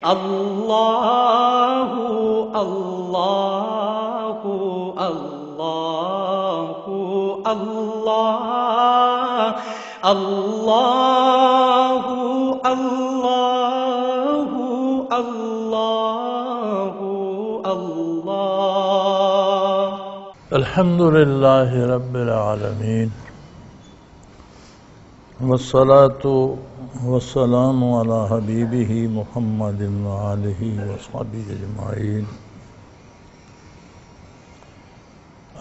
اللہ اللہ اللہ اللہ اللہ اللہ اللہ اللہ الحمد للہ رب العالمین والصلاة والسلام علی حبیبہ محمد وآلہ وصحبہ اجمعین.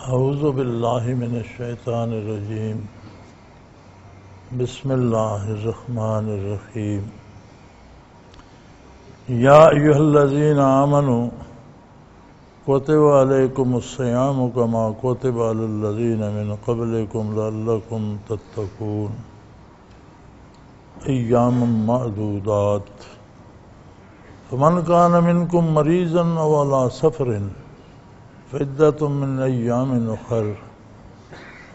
اعوذ باللہ من الشیطان الرجیم. بسم اللہ الرحمن الرحیم. یا ایھا الذین آمنوا کتب علیکم الصیام کما کتب علی الذین من قبلکم لعلکم تتقون ایاما معدودات فمن کان منکم مریضا او علی سفر فعدۃ من ایام اخر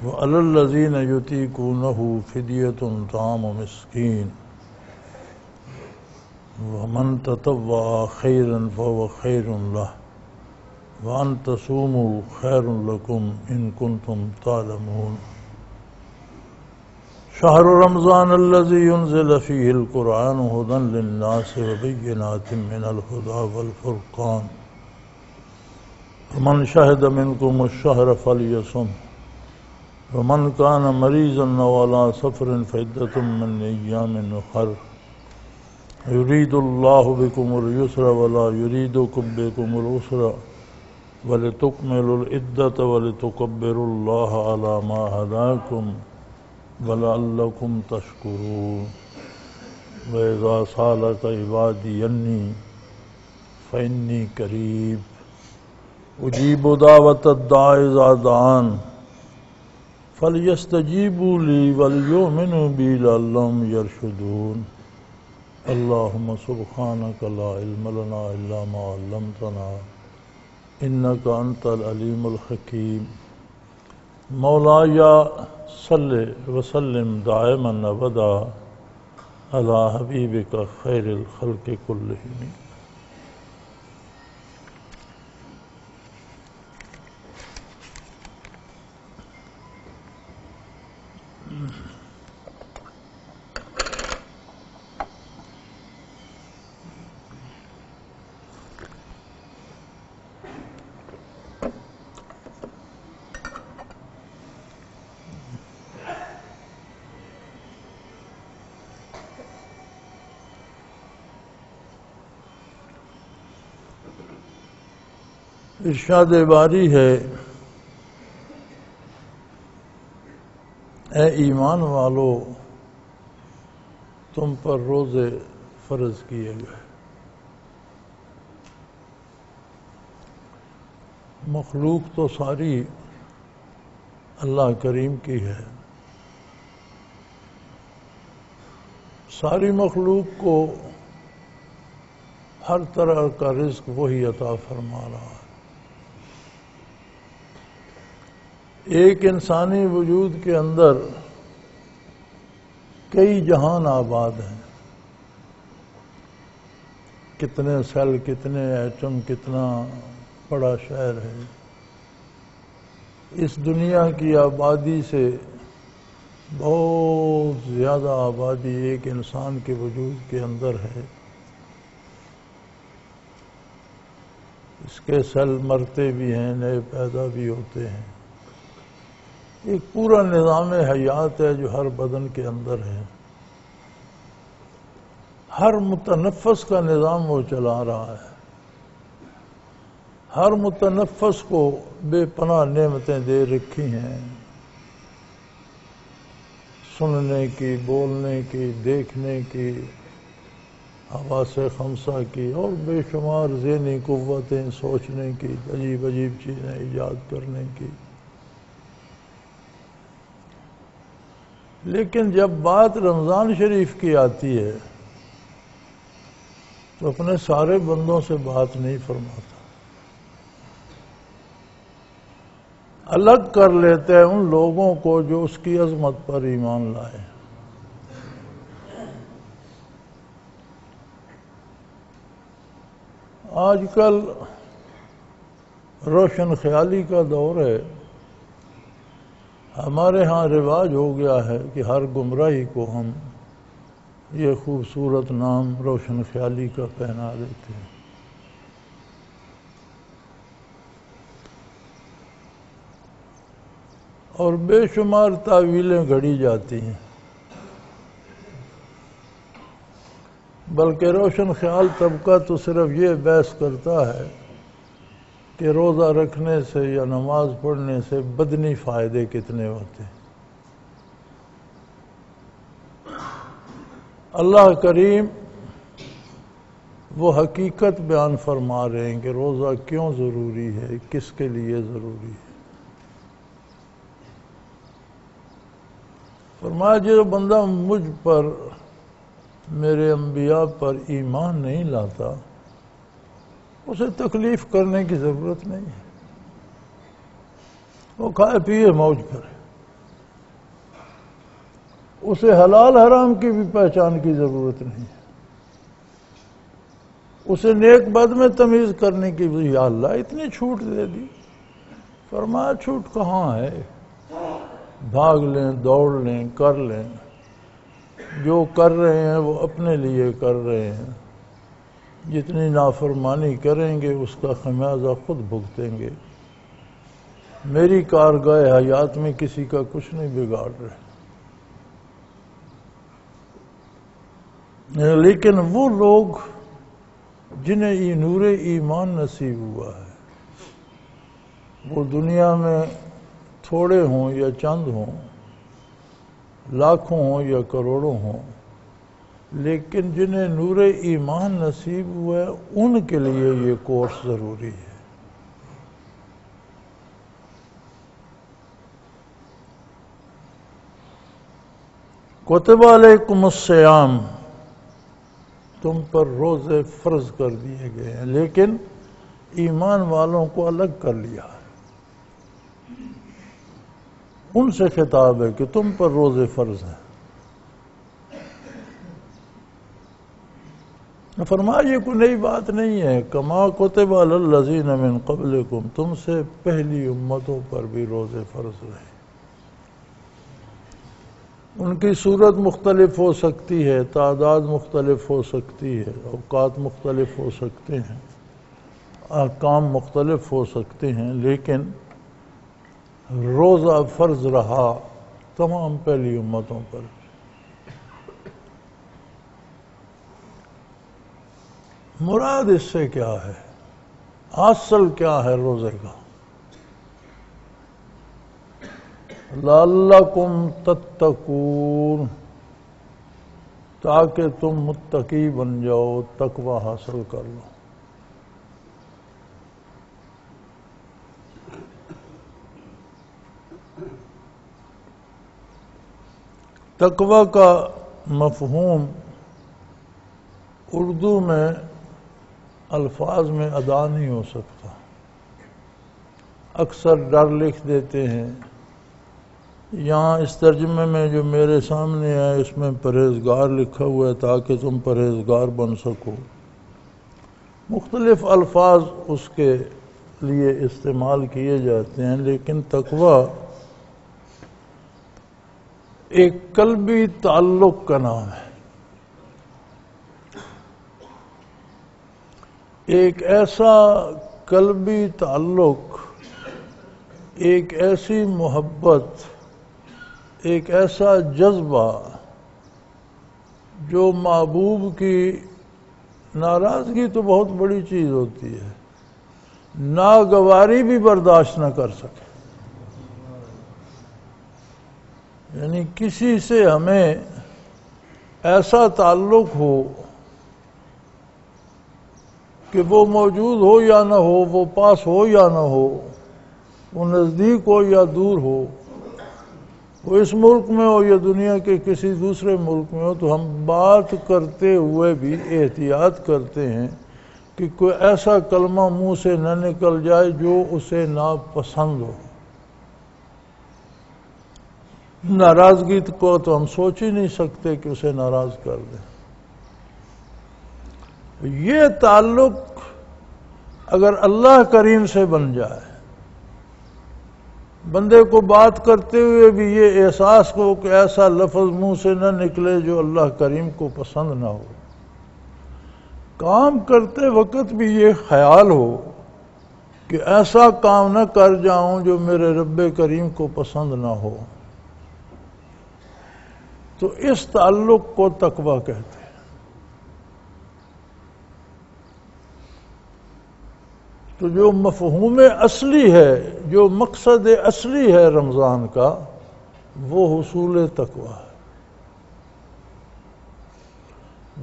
وعلی الذین یطیقونہ فدیۃ طعام مسکین ومن تطوع خیرا فهو خیر لہ وَأَن تَصُومُوا خَيْرٌ لَكُمْ إِن كُنتُمْ تَعْلَمُونَ. شهر رمضان الذي ينزل فيه القرآن هدى للناس وبينات من الهدى والفرقان فمن شهد منكم الشهر فليصم ومن كان مريضا أو على سفر فعدة من أيام أخر يريد الله بكم اليسر ولا يريد بكم العسر وَلِتُكْمِلُوا الْعِدَّةَ وَلِتُكَبِّرُوا اللَّهَ عَلَى مَا هَدَاكُمْ وَلَعَلَّكُمْ تَشْكُرُونَ. وَإِذَا سَأَلَكَ عِبَادِي عَنِّي فَإِنِّي قَرِيبٌ أُجِيبُ دَعْوَةَ الدَّاعِ إِذَا دَعَانِ فَلْيَسْتَجِيبُوا لِي وَلْيُؤْمِنُوا بِي لَعَلَّهُمْ يَرْشُدُونَ. اللهم سبحانك لا علم لنا إلا ما علمتنا إنك أنت العليم الحكيم. مولاي صل وسلم دائما أبدا على حبيبك خير الخلق كلهم. ارشاد باری ہے، اے ایمان والو تم پر روزے فرض کیے گئے. مخلوق تو ساری اللہ کریم کی ہے، ساری مخلوق کو ہر طرح کا رزق وہی عطا فرما رہا ہے. ایک انسانی وجود کے اندر کئی جہان آباد ہیں، کتنے سیل، کتنے ایٹم، کتنا بڑا شہر ہے. اس دنیا کی آبادی سے بہت زیادہ آبادی ایک انسان کے وجود کے اندر ہے. اس کے سیل مرتے بھی ہیں، نئے پیدا بھی ہوتے ہیں. ایک پورا نظام حیات ہے جو ہر بدن کے اندر ہے. ہر متنفس کا نظام وہ چلا رہا ہے. ہر متنفس کو بے پناہ نعمتیں دے رکھی ہیں، سننے کی، بولنے کی، دیکھنے کی، حواس خمسہ کی، اور بے شمار ذہنی قوتیں، سوچنے کی، عجیب عجیب چیزیں ایجاد کرنے کی. لیکن جب بات رمضان شریف کی آتی ہے تو اپنے سارے بندوں سے بات نہیں فرماتا، الگ کر لیتے ہیں ان لوگوں کو جو اس کی عظمت پر ایمان لائے. آج کل روشن خیالی کا دور ہے. ہمارے ہاں رواج ہو گیا ہے کہ ہر گمراہی کو ہم یہ خوبصورت نام روشن خیالی کا پہنا دیتے ہیں. اور بے شمار تعویلیں گھڑی جاتی ہیں. بلکہ روشن خیال طبقہ تو صرف یہ بحث کرتا ہے کہ روزہ رکھنے سے یا نماز پڑھنے سے بدنی فائدے کتنے ہوتے ہیں. اللہ کریم وہ حقیقت بیان فرما رہے ہیں کہ روزہ کیوں ضروری ہے، کس کے لیے ضروری ہے. فرمایا جو بندہ مجھ پر، میرے انبیاء پر ایمان نہیں لاتا، اسے تکلیف کرنے کی ضرورت نہیں ہے. وہ کھائے پیے موج کرے. اسے حلال حرام کی بھی پہچان کی ضرورت نہیں ہے. اسے نیک بد میں تمیز کرنے کی بھی، یا اللہ اتنی چھوٹ دے دی. فرمایا چھوٹ کہاں ہے، بھاگ لیں، دوڑ لیں، کر لیں. جو کر رہے ہیں وہ اپنے لیے کر رہے ہیں. جتنی نافرمانی کریں گے اس کا خمیازہ خود بھگتیں گے. میری کارگاہ حیات میں کسی کا کچھ نہیں بگاڑ رہے. لیکن وہ لوگ جنہیں یہ نور ایمان نصیب ہوا ہے، وہ دنیا میں تھوڑے ہوں یا چند ہوں، لاکھوں ہوں یا کروڑوں ہوں، لیکن جنہیں نور ایمان نصیب ہوا ہے ان کے لیے یہ کورس ضروری ہے. کتب علیکم الصیام، تم پر روزے فرض کر دیے گئے ہیں، لیکن ایمان والوں کو الگ کر لیا ہے. ان سے خطاب ہے کہ تم پر روزے فرض ہیں. فرمایا یہ کوئی نئی بات نہیں ہے. کما کتب علی الذین من قبلکم، تم سے پہلی امتوں پر بھی روزے فرض رہے. ان کی صورت مختلف ہو سکتی ہے، تعداد مختلف ہو سکتی ہے، اوقات مختلف ہو سکتے ہیں، احکام مختلف ہو سکتے ہیں، لیکن روزہ فرض رہا تمام پہلی امتوں پر. مراد اس سے کیا ہے، اصل کیا ہے روزے کا؟ لعلکم تتقون، تاکہ تم متقی بن جاؤ، تقوی حاصل کر لو. تقوی کا مفہوم اردو میں الفاظ میں ادا نہیں ہو سکتا. اکثر ڈر لکھ دیتے ہیں. یہاں اس ترجمے میں جو میرے سامنے ہے اس میں پرہیزگار لکھا ہوا ہے تاکہ تم پرہیزگار بن سکو. مختلف الفاظ اس کے لیے استعمال کیے جاتے ہیں، لیکن تقوی ایک قلبی تعلق کا نام ہے. ایک ایسا قلبی تعلق، ایک ایسی محبت، ایک ایسا جذبہ جو محبوب کی ناراضگی تو بہت بڑی چیز ہوتی ہے، ناگواری بھی برداشت نہ کر سکے. یعنی کسی سے ہمیں ایسا تعلق ہو کہ وہ موجود ہو یا نہ ہو، وہ پاس ہو یا نہ ہو، وہ نزدیک ہو یا دور ہو، وہ اس ملک میں ہو یا دنیا کے کسی دوسرے ملک میں ہو، تو ہم بات کرتے ہوئے بھی احتیاط کرتے ہیں کہ کوئی ایسا کلمہ منہ سے نہ نکل جائے جو اسے ناپسند ہو. ناراضگی کو تو ہم سوچ ہی نہیں سکتے کہ اسے ناراض کر دیں. یہ تعلق اگر اللہ کریم سے بن جائے، بندے کو بات کرتے ہوئے بھی یہ احساس ہو کہ ایسا لفظ منہ سے نہ نکلے جو اللہ کریم کو پسند نہ ہو، کام کرتے وقت بھی یہ خیال ہو کہ ایسا کام نہ کر جاؤں جو میرے رب کریم کو پسند نہ ہو، تو اس تعلق کو تقویٰ کہتے ہیں۔ تو جو مفہوم اصلی ہے، جو مقصد اصلی ہے رمضان کا، وہ حصول تقویٰ ہے۔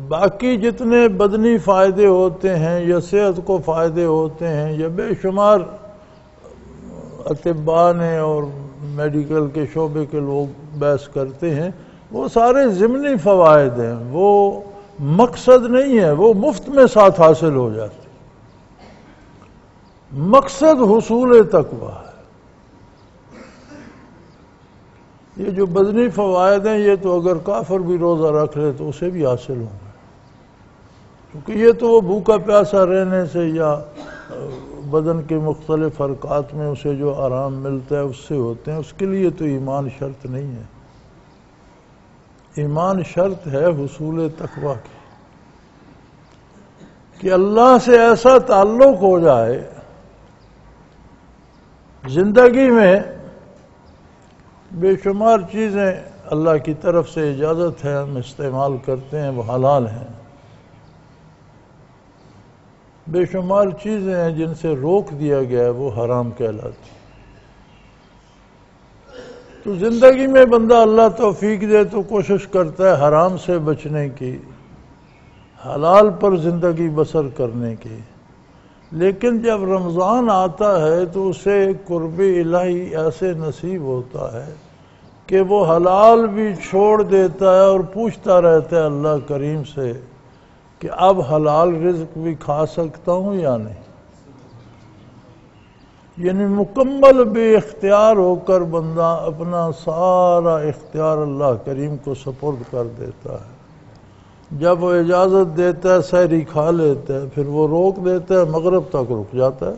باقی جتنے بدنی فائدے ہوتے ہیں یا صحت کو فائدے ہوتے ہیں یا بے شمار اطباء نے اور میڈیکل کے شعبے کے لوگ بحث کرتے ہیں، وہ سارے ضمنی فوائد ہیں، وہ مقصد نہیں ہے، وہ مفت میں ساتھ حاصل ہو جاتے۔ مقصد حصول تقویٰ ہے۔ یہ جو بدنی فوائد ہیں یہ تو اگر کافر بھی روزہ رکھ لے تو اسے بھی حاصل ہوں گے، کیونکہ یہ تو وہ بھوکا پیاسا رہنے سے یا بدن کے مختلف حرکات میں اسے جو آرام ملتا ہے اس سے ہوتے ہیں، اس کے لیے تو ایمان شرط نہیں ہے۔ ایمان شرط ہے حصول تقویٰ کی، کہ اللہ سے ایسا تعلق ہو جائے زندگی میں، بے شمار چیزیں اللہ کی طرف سے اجازت ہے ہم استعمال کرتے ہیں، وہ حلال ہیں، بے شمار چیزیں ہیں جن سے روک دیا گیا ہے وہ حرام کہلاتی۔ تو زندگی میں بندہ اللہ توفیق دے تو کوشش کرتا ہے حرام سے بچنے کی، حلال پر زندگی بسر کرنے کی، لیکن جب رمضان آتا ہے تو اسے قرب الہی ایسے نصیب ہوتا ہے کہ وہ حلال بھی چھوڑ دیتا ہے اور پوچھتا رہتا ہے اللہ کریم سے کہ اب حلال رزق بھی کھا سکتا ہوں یا نہیں۔ یعنی مکمل بے اختیار ہو کر بندہ اپنا سارا اختیار اللہ کریم کو سپرد کر دیتا ہے۔ جب وہ اجازت دیتا ہے سحری کھا لیتا ہے، پھر وہ روک دیتا ہے، مغرب تک رک جاتا ہے،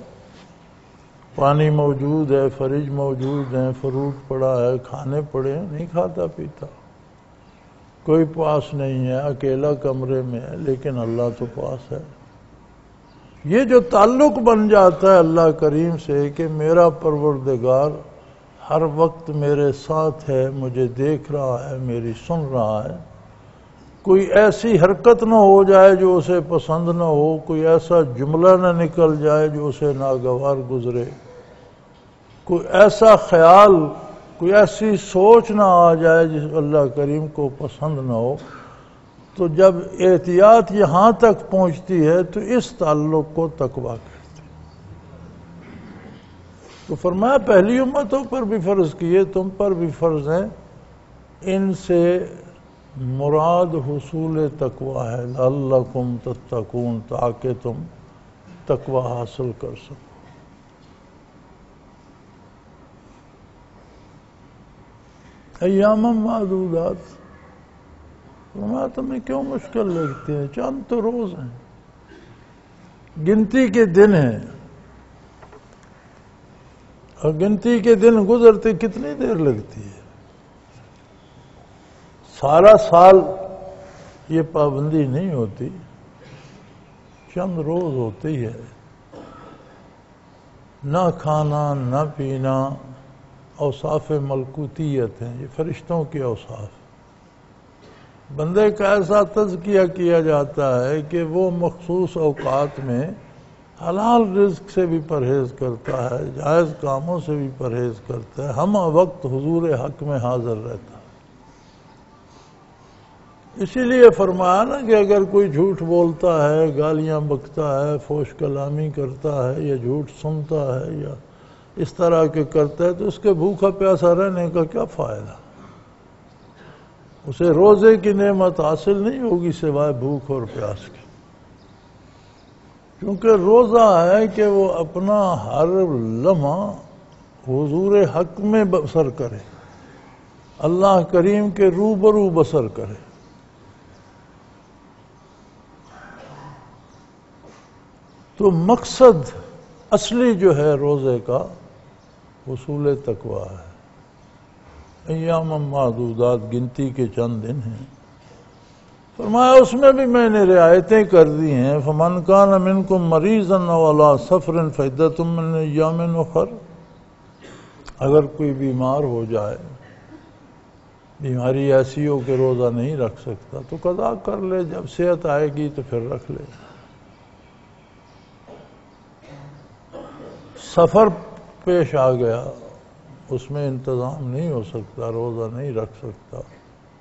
پانی موجود ہے، فریج موجود ہے، فروٹ پڑا ہے، کھانے پڑے ہیں، نہیں کھاتا پیتا، کوئی پاس نہیں ہے، اکیلا کمرے میں ہے، لیکن اللہ تو پاس ہے۔ یہ جو تعلق بن جاتا ہے اللہ کریم سے کہ میرا پروردگار ہر وقت میرے ساتھ ہے، مجھے دیکھ رہا ہے، میری سن رہا ہے، کوئی ایسی حرکت نہ ہو جائے جو اسے پسند نہ ہو، کوئی ایسا جملہ نہ نکل جائے جو اسے ناگوار گزرے، کوئی ایسا خیال، کوئی ایسی سوچ نہ آ جائے جس اللہ کریم کو پسند نہ ہو۔ تو جب احتیاط یہاں تک پہنچتی ہے تو اس تعلق کو تقویٰ کہتے ہیں۔ تو فرمایا پہلی امتوں پر بھی فرض کیے، تم پر بھی فرض ہیں، ان سے مراد حصول تقویٰ ہے، لعلکم تتقون، تاکہ تم تقویٰ حاصل کر سکو۔ ایام معدودات، فرمایا تمہیں کیوں مشکل لگتی ہے، چند تو روز ہیں، گنتی کے دن ہیں، اور گنتی کے دن گزرتے کتنی دیر لگتی ہے؟ سارا سال یہ پابندی نہیں ہوتی، چند روز ہوتی ہے، نہ کھانا نہ پینا، اوصاف ملکوتیت ہیں، یہ فرشتوں کے اوصاف۔ بندے کا ایسا تزکیہ کیا جاتا ہے کہ وہ مخصوص اوقات میں حلال رزق سے بھی پرہیز کرتا ہے، جائز کاموں سے بھی پرہیز کرتا ہے، ہمہ وقت حضور حق میں حاضر رہتا ہے۔ اسی لیے فرمایا نا کہ اگر کوئی جھوٹ بولتا ہے، گالیاں بکتا ہے، فحش کلامی کرتا ہے، یا جھوٹ سنتا ہے یا اس طرح کے کرتا ہے، تو اس کے بھوکا پیاسا رہنے کا کیا فائدہ؟ اسے روزے کی نعمت حاصل نہیں ہوگی سوائے بھوک اور پیاس کی، کیونکہ روزہ ہے کہ وہ اپنا ہر لمحہ حضور حق میں بسر کرے، اللہ کریم کے روبرو بسر کرے۔ تو تو مقصد اصلی جو ہے روزے کا حصول تقویٰ ہے۔ ایام معدودات، گنتی کے چند دن ہیں، فرمایا اس میں بھی میں نے رعایتیں کر دی ہیں۔ فمن کان منکم مریضا او علی سفر فعدۃ من ایام اخر، اگر کوئی بیمار ہو جائے، بیماری ایسی ہو کہ روزہ نہیں رکھ سکتا تو قضا کر لے، جب صحت آئے گی تو پھر رکھ لے۔ سفر پیش آ گیا، اس میں انتظام نہیں ہو سکتا، روزہ نہیں رکھ سکتا،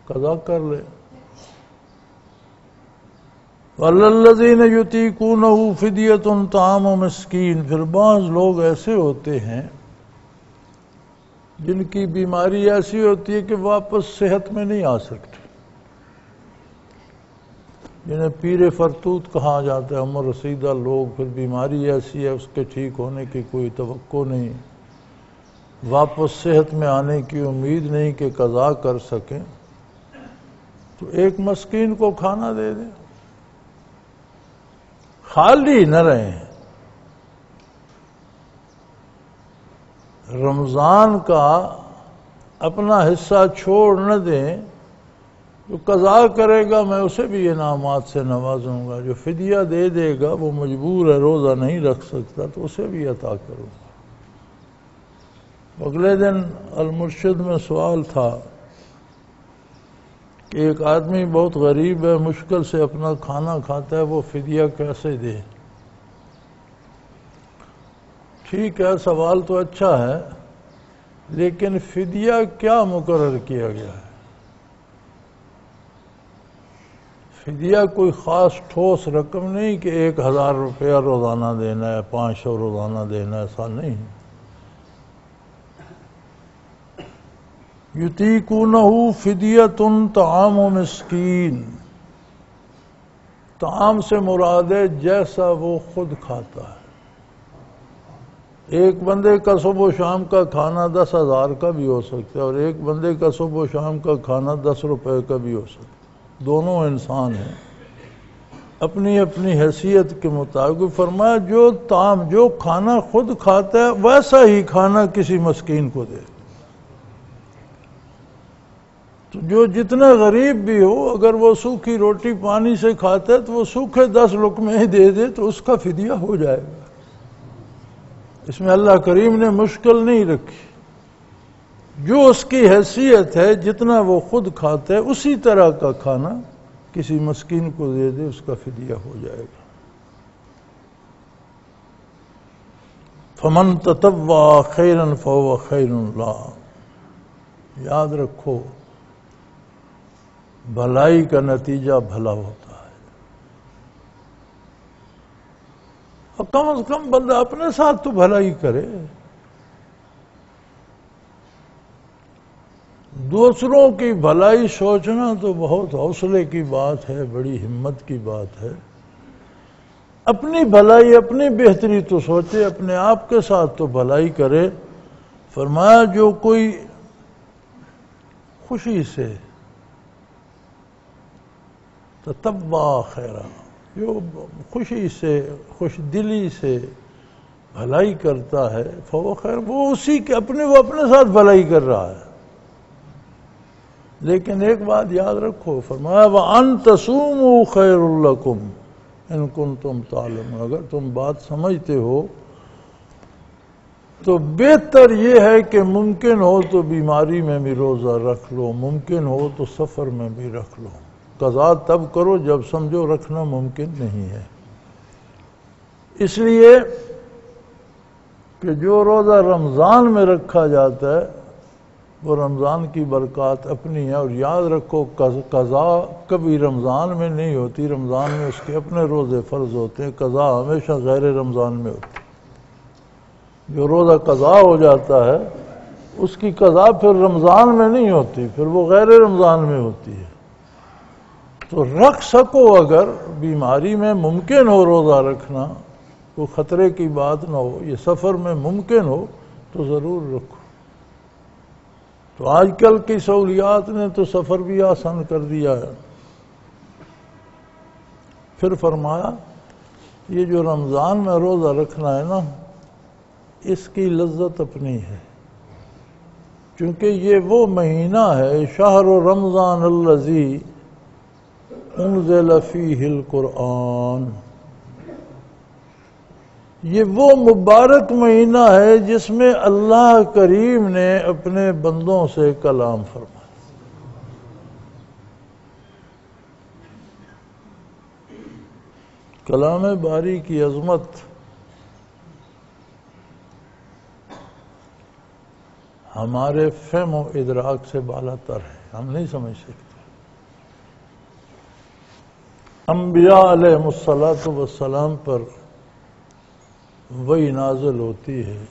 قضا کر لے۔ وَالَّذِينَ يُطِيقُونَهُ فِدْيَةٌ طَعَامُ مِسْكِين، پھر بعض لوگ ایسے ہوتے ہیں جن کی بیماری ایسی ہوتی ہے کہ واپس صحت میں نہیں آ سکتے، جنہیں پیر فرتوت کہا جاتا ہے، عمر رسیدہ لوگ، پھر بیماری ایسی ہے اس کے ٹھیک ہونے کی کوئی توقع نہیں، واپس صحت میں آنے کی امید نہیں کہ قضا کر سکیں، تو ایک مسکین کو کھانا دے دیں، خالی نہ رہیں۔ رمضان کا اپنا حصہ چھوڑ نہ دیں، جو قضا کرے گا میں اسے بھی انعامات سے نوازوں گا، جو فدیہ دے دے گا وہ مجبور ہے، روزہ نہیں رکھ سکتا تو اسے بھی عطا کروں گا۔ اگلے دن المرشد میں سوال تھا کہ ایک آدمی بہت غریب ہے، مشکل سے اپنا کھانا کھاتا ہے، وہ فدیہ کیسے دے؟ ٹھیک ہے، سوال تو اچھا ہے، لیکن فدیہ کیا مقرر کیا گیا ہے؟ فدیہ کوئی خاص ٹھوس رقم نہیں کہ 1000 روپیہ روزانہ دینا ہے، 500 روزانہ دینا ہے، ایسا نہیں۔ یُطِیقُونَهُ فِدْیَةٌ طَعَامُ مسکین، طعام سے مراد ہے جیسا وہ خود کھاتا ہے۔ ایک بندے کا صبح و شام کا کھانا 10,000 کا بھی ہو سکتا ہے، اور ایک بندے کا صبح و شام کا کھانا 10 روپے کا بھی ہو سکتا ہے، دونوں انسان ہیں، اپنی اپنی حیثیت کے مطابق۔ فرمایا جو طعام، جو کھانا خود کھاتا ہے ویسا ہی کھانا کسی مسکین کو دے۔ تو جو جتنا غریب بھی ہو، اگر وہ سوکھی روٹی پانی سے کھاتا ہے تو وہ سوکھے 10 لقمے ہی دے دے تو اس کا فدیہ ہو جائے گا۔ اس میں اللہ کریم نے مشکل نہیں رکھی، جو اس کی حیثیت ہے، جتنا وہ خود کھاتا ہے اسی طرح کا کھانا کسی مسکین کو دے دے، اس کا فدیہ ہو جائے گا۔ فَمَن تَطَوَّعَ خَيْرًا فَهُوَ خَيْرٌ لَهُ، یاد رکھو بھلائی کا نتیجہ بھلا ہوتا ہے۔ اور کم از کم بندہ اپنے ساتھ تو بھلائی کرے، دوسروں کی بھلائی سوچنا تو بہت حوصلے کی بات ہے، بڑی ہمت کی بات ہے۔ اپنی بھلائی، اپنی بہتری تو سوچے، اپنے آپ کے ساتھ تو بھلائی کرے۔ فرمایا جو کوئی خوشی سے تطوع خیرا، جو خوشی سے، خوش دلی سے بھلائی کرتا ہے، فهو خیر، وہ اسی کے وہ اپنے ساتھ بھلائی کر رہا ہے۔ لیکن ایک بات یاد رکھو، فرمایا وَأَن تَصُومُوا خَيْرٌ لَكُمْ إِن كُنتُمْ تَعْلَمُونَ، اگر تم بات سمجھتے ہو تو بہتر یہ ہے کہ ممکن ہو تو بیماری میں بھی روزہ رکھ لو، ممکن ہو تو سفر میں بھی رکھ لو، قضا تب کرو جب سمجھو رکھنا ممکن نہیں ہے۔ اس لیے کہ جو روزہ رمضان میں رکھا جاتا ہے وہ رمضان کی برکات اپنی ہے، اور یاد رکھو قضا کبھی رمضان میں نہیں ہوتی، رمضان میں اس کے اپنے روزے فرض ہوتے ہیں، قضا ہمیشہ غیر رمضان میں ہوتی ہے۔ جو روزہ قضا ہو جاتا ہے اس کی قضا پھر رمضان میں نہیں ہوتی، پھر وہ غیر رمضان میں ہوتی ہے۔ تو رکھ سکو، اگر بیماری میں ممکن ہو روزہ رکھنا، کوئی خطرے کی بات نہ ہو، یہ سفر میں ممکن ہو تو ضرور رکھو۔ تو آج کل کی سہولیات نے تو سفر بھی آسان کر دیا ہے۔ پھر فرمایا یہ جو رمضان میں روزہ رکھنا ہے نا، اس کی لذت اپنی ہے، چونکہ یہ وہ مہینہ ہے، شہر رمضان الذی انزل فیہ القرآن، یہ وہ مبارک مہینہ ہے جس میں اللہ کریم نے اپنے بندوں سے کلام فرمایا۔ کلام باری کی عظمت ہمارے فہم و ادراک سے بالا تر ہے، ہم نہیں سمجھ سکتے۔ انبیاء علیہ الصلاۃ والسلام پر وحی نازل ہوتی ہے،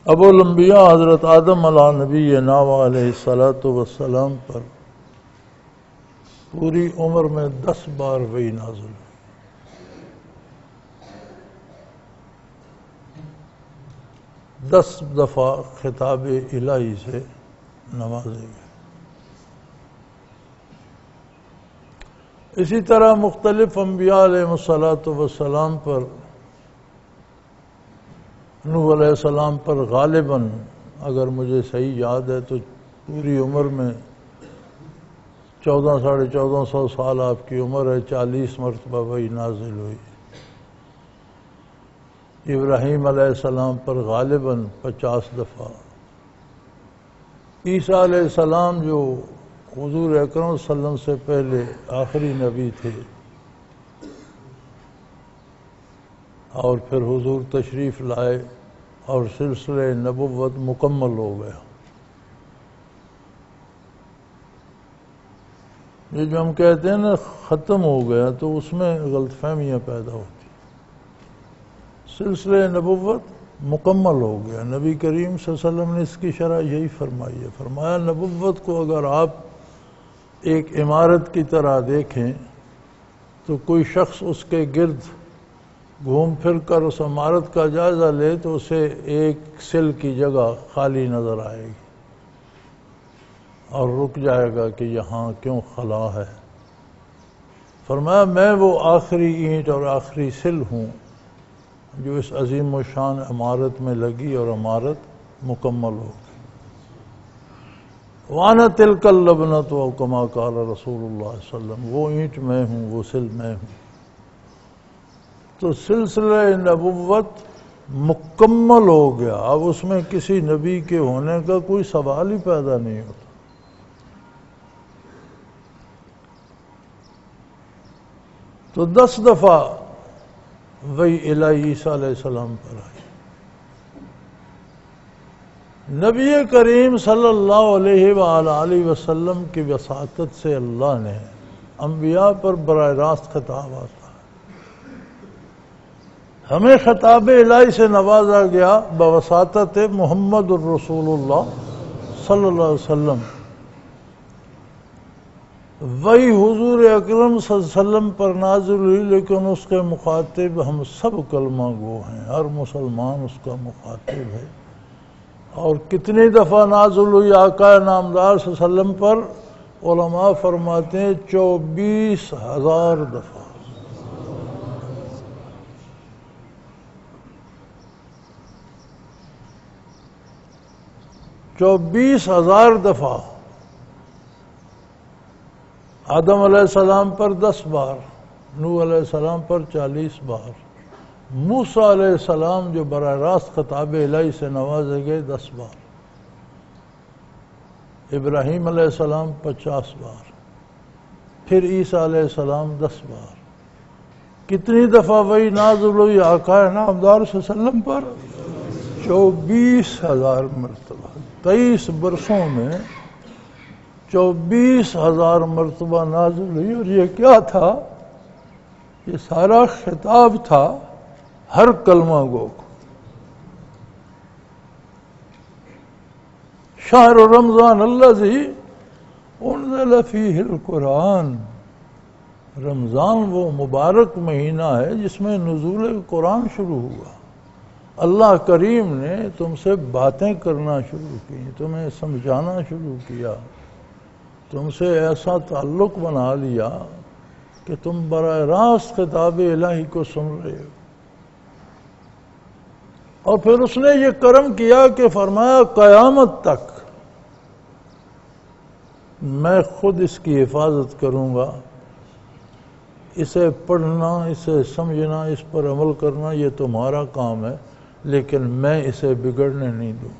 ابو الانبیاء حضرت آدم علیہ نبینا علیہ الصلاۃ والسلام پر پوری عمر میں 10 بار وحی نازل ہوئی، 10 دفعہ خطاب الہی سے نوازے گئے۔ اسی طرح مختلف انبیاء علیہ الصلاۃ والسلام پر، نوح علیہ السلام پر غالباً اگر مجھے صحیح یاد ہے تو پوری عمر میں 1400-1450 سال آپ کی عمر ہے، 40 مرتبہ وحی نازل ہوئی۔ ابراہیم علیہ السلام پر غالباً 50 دفعہ۔ عیسیٰ علیہ السلام جو حضور اکرم صلی اللہ علیہ وسلم سے پہلے آخری نبی تھے اور پھر حضور تشریف لائے اور سلسلہ نبوت مکمل ہو گیا۔ یہ جو ہم کہتے ہیں نا ختم ہو گیا، تو اس میں غلط فہمیاں پیدا ہوتی۔ سلسلہ نبوت مکمل ہو گیا، نبی کریم صلی اللہ علیہ وسلم نے اس کی شرح یہی فرمائی ہے، فرمایا نبوت کو اگر آپ ایک عمارت کی طرح دیکھیں تو کوئی شخص اس کے گرد گھوم پھر کر اس عمارت کا جائزہ لے تو اسے ایک سل کی جگہ خالی نظر آئے گی اور رک جائے گا کہ یہاں کیوں خلا ہے۔ فرمایا میں وہ آخری اینٹ اور آخری سل ہوں جو اس عظیم و شان عمارت میں لگی اور عمارت مکمل ہو گئی۔ وَأَنَا تِلْكَ اللَّبْنَةُ أَوْ كَمَا قَالَ رسول اللہ صلی اللہ علیہ وسلم، وہ اینٹ میں ہوں، وہ سل میں ہوں۔ تو سلسلہ نبوت مکمل ہو گیا، اب اس میں کسی نبی کے ہونے کا کوئی سوال ہی پیدا نہیں ہوتا۔ تو 10 دفعہ وحی الہی عیسیٰ علیہ السلام پر آئی۔ نبی کریم صلی اللہ علیہ وآلہ وسلم کی وساطت سے اللہ نے انبیاء پر براہ راست خطاب آتا ہے، ہمیں خطاب الہی سے نوازا گیا بواسطت محمد الرسول اللہ صلی اللہ علیہ وسلم۔ وہی حضور اکرم صلی اللہ علیہ وسلم پر نازل ہوئی، لیکن اس کے مخاطب ہم سب کلمہ گو ہیں، ہر مسلمان اس کا مخاطب ہے۔ اور کتنی دفعہ نازل ہوئی آقا نامدار صلی اللہ علیہ وسلم پر؟ علماء فرماتے ہیں 24,000 دفعہ۔ چوبیس 24,000 دفعہ۔ آدم علیہ السلام پر 10 بار، نوح علیہ السلام پر 40 بار، موسیٰ علیہ السلام جو براہ راست خطاب الہی سے نوازے گئے 10 بار، ابراہیم علیہ السلام 50 بار، پھر عیسیٰ علیہ السلام 10 بار۔ کتنی دفعہ وہی نازل ہوئی آقا نامدار صلی اللہ علیہ وسلم پر؟ 24,000 مرتبہ۔ 23 برسوں میں 24,000 مرتبہ نازل ہوئی، اور یہ کیا تھا؟ یہ سارا خطاب تھا ہر کلمہ گو کو۔ شہر رمضان الذی انزل فیہ القرآن، رمضان وہ مبارک مہینہ ہے جس میں نزول قرآن شروع ہوا۔ اللہ کریم نے تم سے باتیں کرنا شروع کی، تمہیں سمجھانا شروع کیا، تم سے ایسا تعلق بنا لیا کہ تم براہ راست خطاب الہی کو سن رہے ہو. اور پھر اس نے یہ کرم کیا کہ فرمایا قیامت تک میں خود اس کی حفاظت کروں گا. اسے پڑھنا، اسے سمجھنا، اس پر عمل کرنا یہ تمہارا کام ہے، لیکن میں اسے بگڑنے نہیں دوں.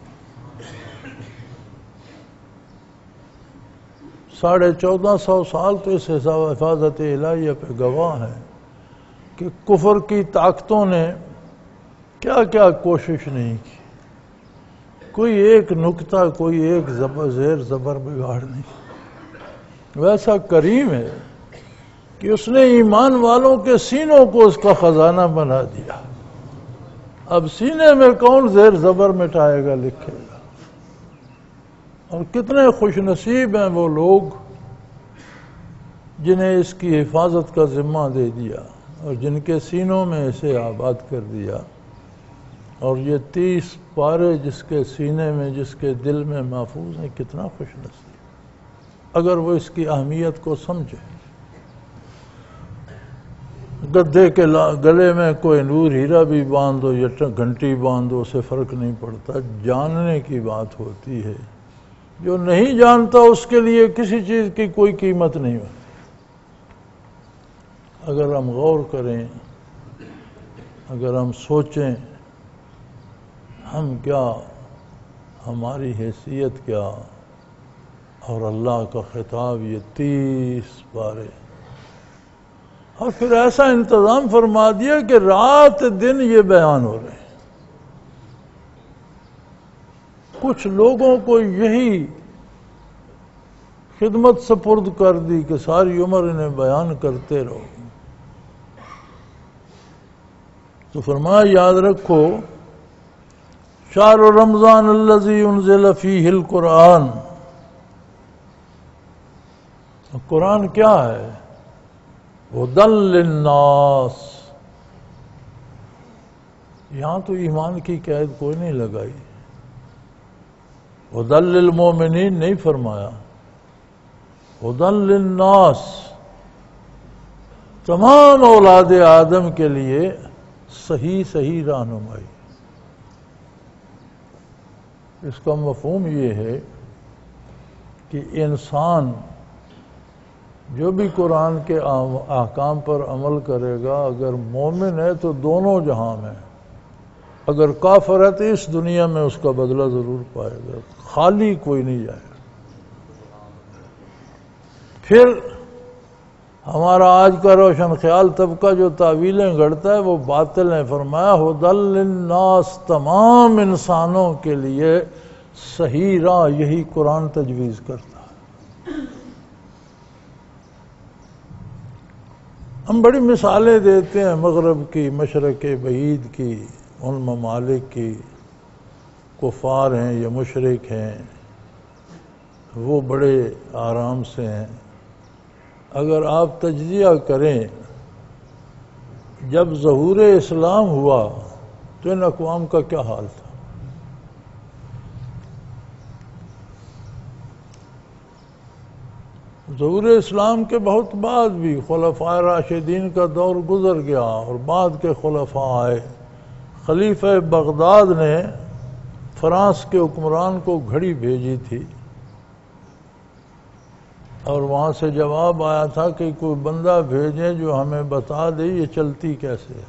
1450 سال تو اس حفاظت الہیہ پہ گواہ ہیں کہ کفر کی طاقتوں نے کیا کیا کوشش نہیں کی. کوئی ایک نکتہ، کوئی ایک زیر زبر بگاڑ نہیں. ویسا کریم ہے کہ اس نے ایمان والوں کے سینوں کو اس کا خزانہ بنا دیا. اب سینے میں کون زیر زبر مٹائے گا، لکھے گا. اور کتنے خوش نصیب ہیں وہ لوگ جنہیں اس کی حفاظت کا ذمہ دے دیا اور جن کے سینوں میں اسے آباد کر دیا. اور یہ 30 پارے جس کے سینے میں، جس کے دل میں محفوظ ہیں، کتنا خوش نصیب اگر وہ اس کی اہمیت کو سمجھے. گدھے کے گلے میں کوئی نور ہیرا بھی باندھ دو یا گھنٹی باندھ دو، اسے فرق نہیں پڑتا. جاننے کی بات ہوتی ہے. جو نہیں جانتا اس کے لیے کسی چیز کی کوئی قیمت نہیں ہوتی. اگر ہم غور کریں، اگر ہم سوچیں ہم کیا، ہماری حیثیت کیا، اور اللہ کا خطاب یہ 30 پارے، اور پھر ایسا انتظام فرما دیا کہ رات دن یہ بیان ہو رہے ہیں. کچھ لوگوں کو یہی خدمت سپرد کر دی کہ ساری عمر انہیں بیان کرتے رہو. تو فرمایا یاد رکھو شہر رمضان الذی انزل فیہ القرآن. قرآن کیا ہے؟ ہدی للناس. یہاں تو ایمان کی قید کوئی نہیں لگائی. ہدی للمومنین نہیں فرمایا، ہدی للناس. تمام اولاد آدم کے لیے صحیح رہنمائی. اس کا مفہوم یہ ہے کہ انسان جو بھی قرآن کے احکام پر عمل کرے گا، اگر مومن ہے تو دونوں جہاں میں، اگر کافر ہے تو اس دنیا میں اس کا بدلہ ضرور پائے گا. خالی کوئی نہیں جائے گا. پھر ہمارا آج کا روشن خیال طبقہ جو تعویلیں گھڑتا ہے وہ باطل ہیں. فرمایا ہدی للناس، تمام انسانوں کے لیے صحیح راہ یہی قرآن تجویز کرتا ہے. ہم بڑی مثالیں دیتے ہیں مغرب کی، مشرق بعید کی، ان ممالک کی. کفار ہیں یا مشرک ہیں، وہ بڑے آرام سے ہیں. اگر آپ تجزیہ کریں، جب ظہور اسلام ہوا تو ان اقوام کا کیا حال تھا؟ ظہور اسلام کے بہت بعد بھی خلفائے راشدین کا دور گزر گیا اور بعد کے خلفاء آئے. خلیفہ بغداد نے فرانس کے حکمران کو گھڑی بھیجی تھی اور وہاں سے جواب آیا تھا کہ کوئی بندہ بھیجیں جو ہمیں بتا دے یہ چلتی کیسے ہے.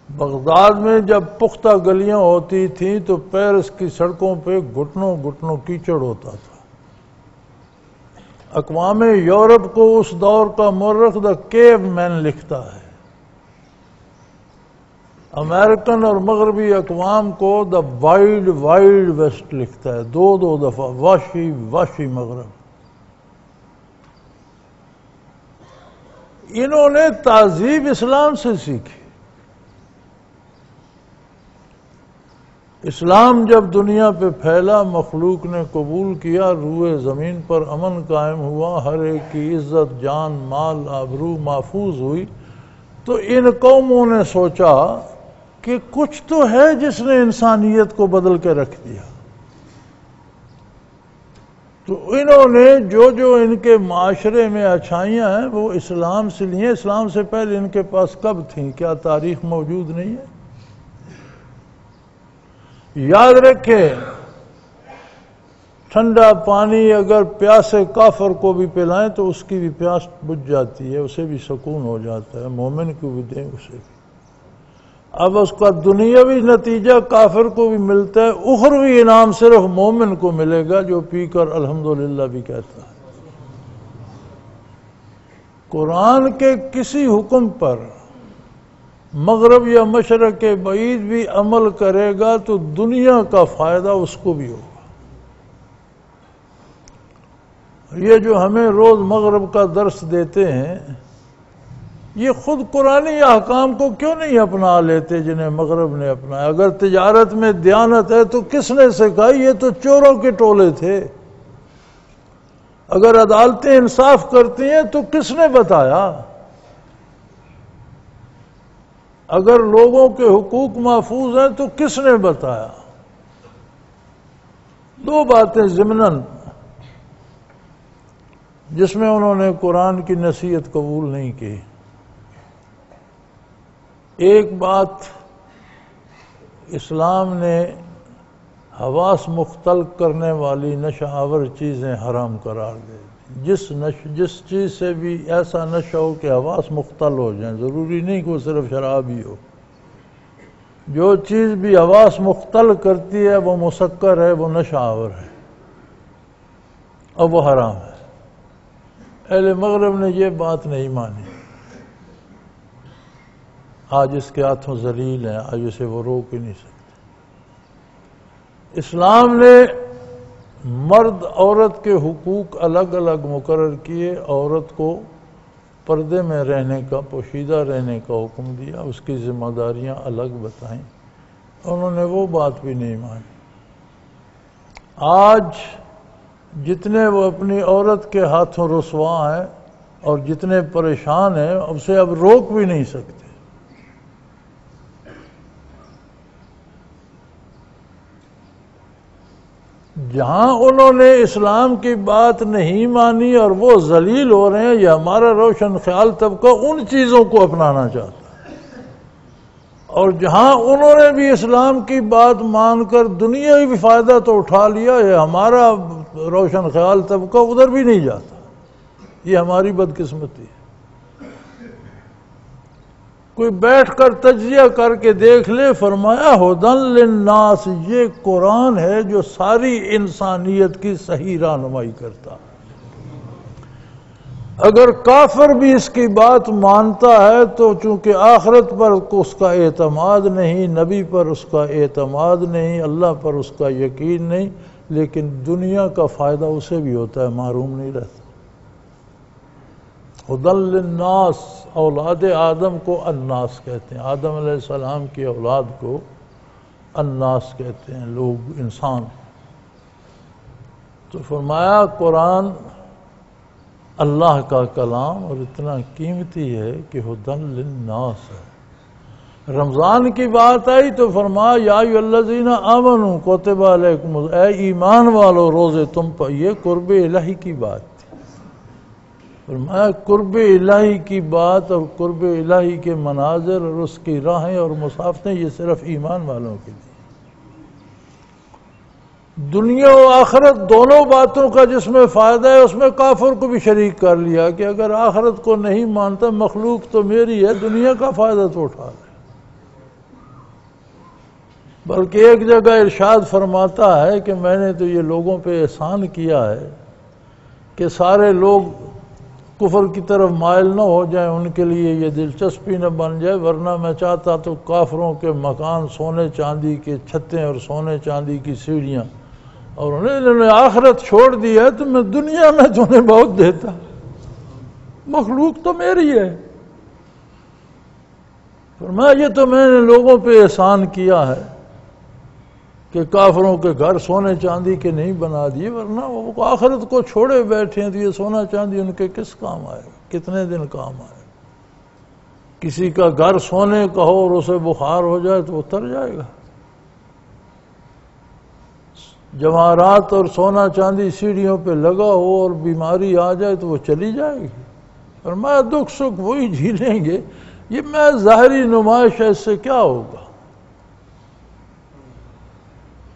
بغداد میں جب پختہ گلیاں ہوتی تھیں تو پیرس کی سڑکوں پہ گھٹنوں کیچڑ ہوتا تھا. اقوام یورپ کو اس دور کا مورخ دا کیو مین لکھتا ہے. امریکن اور مغربی اقوام کو دا وائلڈ ویسٹ لکھتا ہے. دو دفعہ وحشی مغرب. انہوں نے تہذیب اسلام سے سیکھی. اسلام جب دنیا پہ پھیلا، مخلوق نے قبول کیا، روئے زمین پر امن قائم ہوا، ہر ایک کی عزت، جان، مال، آبرو محفوظ ہوئی، تو ان قوموں نے سوچا کہ کچھ تو ہے جس نے انسانیت کو بدل کے رکھ دیا. تو انہوں نے جو ان کے معاشرے میں اچھائیاں ہیں وہ اسلام سے لی ہیں. اسلام سے پہلے ان کے پاس کب تھیں؟ کیا تاریخ موجود نہیں ہے؟ یاد رکھیں، ٹھنڈا پانی اگر پیاسے کافر کو بھی پلائیں تو اس کی بھی پیاس بجھ جاتی ہے، اسے بھی سکون ہو جاتا ہے. مومن کو بھی دیں اسے بھی. اب اس کا دنیاوی نتیجہ کافر کو بھی ملتا ہے، اخروی انعام صرف مومن کو ملے گا جو پی کر الحمدللہ بھی کہتا ہے. قرآن کے کسی حکم پر مغرب یا مشرق کے بعید بھی عمل کرے گا تو دنیا کا فائدہ اس کو بھی ہوگا. یہ جو ہمیں روز مغرب کا درس دیتے ہیں، یہ خود قرآنی احکام کو کیوں نہیں اپنا لیتے جنہیں مغرب نے اپنایا؟ اگر تجارت میں دیانت ہے تو کس نے سکھائی؟ یہ تو چوروں کے ٹولے تھے. اگر عدالتیں انصاف کرتی ہیں تو کس نے بتایا؟ اگر لوگوں کے حقوق محفوظ ہیں تو کس نے بتایا؟ دو باتیں ضمناً جس میں انہوں نے قرآن کی نصیحت قبول نہیں کی. ایک بات، اسلام نے حواس مختل کرنے والی نشہ آور چیزیں حرام قرار دے دی. جس چیز سے بھی ایسا نشہ ہو کہ حواس مختل ہو جائیں، ضروری نہیں کہ وہ صرف شراب ہی ہو. جو چیز بھی حواس مختل کرتی ہے وہ مسکر ہے، وہ نشہ آور ہے اور وہ حرام ہے. اہل مغرب نے یہ بات نہیں مانی. آج اس کے ہاتھوں ذلیل ہیں، آج اسے وہ روک ہی نہیں سکتے. اسلام نے مرد عورت کے حقوق الگ الگ مقرر کیے. عورت کو پردے میں رہنے کا، پوشیدہ رہنے کا حکم دیا، اس کی ذمہ داریاں الگ بتائیں. انہوں نے وہ بات بھی نہیں مانی. آج جتنے وہ اپنی عورت کے ہاتھوں رسوا ہیں اور جتنے پریشان ہیں، اسے اب روک بھی نہیں سکتے. جہاں انہوں نے اسلام کی بات نہیں مانی اور وہ ذلیل ہو رہے ہیں، یہ ہمارا روشن خیال طبقہ ان چیزوں کو اپنانا چاہتا ہے. اور جہاں انہوں نے بھی اسلام کی بات مان کر دنیاوی بھی فائدہ تو اٹھا لیا، یہ ہمارا روشن خیال طبقہ ادھر بھی نہیں جاتا. یہ ہماری بدقسمتی ہے. کوئی بیٹھ کر تجزیہ کر کے دیکھ لے. فرمایا ہدی للناس، یہ قرآن ہے جو ساری انسانیت کی صحیح رہنمائی کرتا. اگر کافر بھی اس کی بات مانتا ہے تو چونکہ آخرت پر اس کا اعتماد نہیں، نبی پر اس کا اعتماد نہیں، اللہ پر اس کا یقین نہیں، لیکن دنیا کا فائدہ اسے بھی ہوتا ہے، محروم نہیں رہتا. ہدی للناس، اولاد آدم کو الناس کہتے ہیں. آدم علیہ السلام کی اولاد کو الناس کہتے ہیں، لوگ، انسان. تو فرمایا قرآن اللہ کا کلام اور اتنا قیمتی ہے کہ ہدی للناس ہے. رمضان کی بات آئی تو فرمایا یا ایھا الذین آمنوا کتب علیکم، اے ایمان والو روزے تم پر. یہ قرب الہی کی بات تھی. فرمایا قرب الہی کی بات اور قرب الہی کے مناظر اور اس کی راہیں اور مسافتیں یہ صرف ایمان والوں کے لیے. دنیا و آخرت دونوں باتوں کا جس میں فائدہ ہے اس میں کافر کو بھی شریک کر لیا کہ اگر آخرت کو نہیں مانتا، مخلوق تو میری ہے، دنیا کا فائدہ تو اٹھا لے. بلکہ ایک جگہ ارشاد فرماتا ہے کہ میں نے تو یہ لوگوں پہ احسان کیا ہے کہ سارے لوگ کفر کی طرف مائل نہ ہو جائیں، ان کے لیے یہ دلچسپی نہ بن جائے، ورنہ میں چاہتا تو کافروں کے مکان سونے چاندی کے چھتیں اور سونے چاندی کی سیڑھیاں، اور انہوں نے آخرت چھوڑ دی ہے تو میں دنیا میں تمہیں بہت دیتا، مخلوق تو میری ہے. فرمایا یہ تو میں نے لوگوں پہ احسان کیا ہے کہ کافروں کے گھر سونے چاندی کے نہیں بنا دیے، ورنہ وہ آخرت کو چھوڑے بیٹھے ہیں تو یہ سونا چاندی ان کے کس کام آئے گا، کتنے دن کام آئے گا. کسی کا گھر سونے کا ہو اور اسے بخار ہو جائے تو اتر جائے گا. جواہرات اور سونا چاندی سیڑھیوں پہ لگا ہو اور بیماری آ جائے تو وہ چلی جائے گی، فرمایا دکھ سکھ وہی جھیلیں گے، یہ میں ظاہری نمائش ہے، اس سے کیا ہوگا؟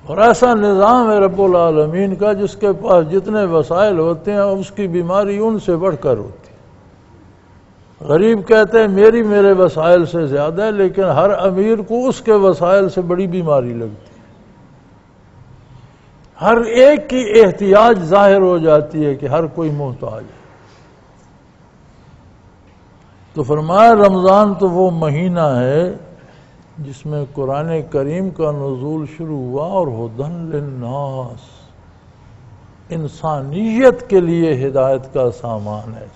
اور ایسا نظام ہے رب العالمین کا جس کے پاس جتنے وسائل ہوتے ہیں اس کی بیماری ان سے بڑھ کر ہوتی ہے۔ غریب کہتے ہیں میرے وسائل سے زیادہ ہے، لیکن ہر امیر کو اس کے وسائل سے بڑی بیماری لگتی ہے۔ ہر ایک کی احتیاج ظاہر ہو جاتی ہے کہ ہر کوئی محتاج ہے۔ تو فرمایا رمضان تو وہ مہینہ ہے جس میں قرآن کریم کا نزول شروع ہوا، اور ہدی للناس، انسانیت کے لیے ہدایت کا سامان ہے۔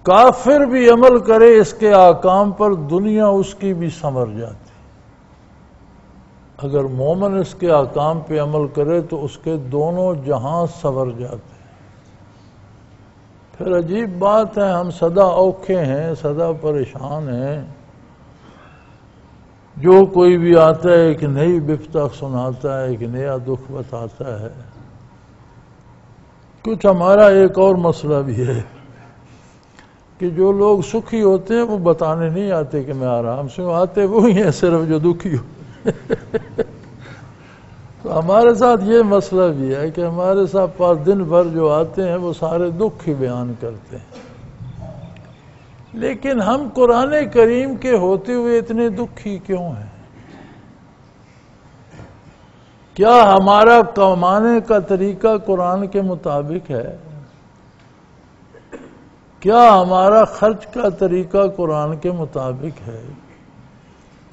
کافر بھی عمل کرے اس کے احکام پر، دنیا اس کی بھی سنور جاتی۔ اگر مومن اس کے احکام پہ عمل کرے تو اس کے دونوں جہاں سنور جاتے ہیں۔ پھر عجیب بات ہے، ہم سدا اوکھے ہیں، سدا پریشان ہیں، جو کوئی بھی آتا ہے ایک نئی بفتق سناتا ہے، ایک نیا دکھ بتاتا ہے۔ کچھ ہمارا ایک اور مسئلہ بھی ہے کہ جو لوگ سکھی ہوتے ہیں وہ بتانے نہیں آتے کہ میں آرام سے ہوں، آتے وہی ہیں صرف جو دکھی ہو۔ تو ہمارے ساتھ یہ مسئلہ بھی ہے کہ ہمارے ساتھ پاس دن بھر جو آتے ہیں وہ سارے دکھ ہی بیان کرتے ہیں، لیکن ہم قرآن کریم کے ہوتے ہوئے اتنے دکھی کیوں ہیں؟ کیا ہمارا کمانے کا طریقہ قرآن کے مطابق ہے؟ کیا ہمارا خرچ کا طریقہ قرآن کے مطابق ہے؟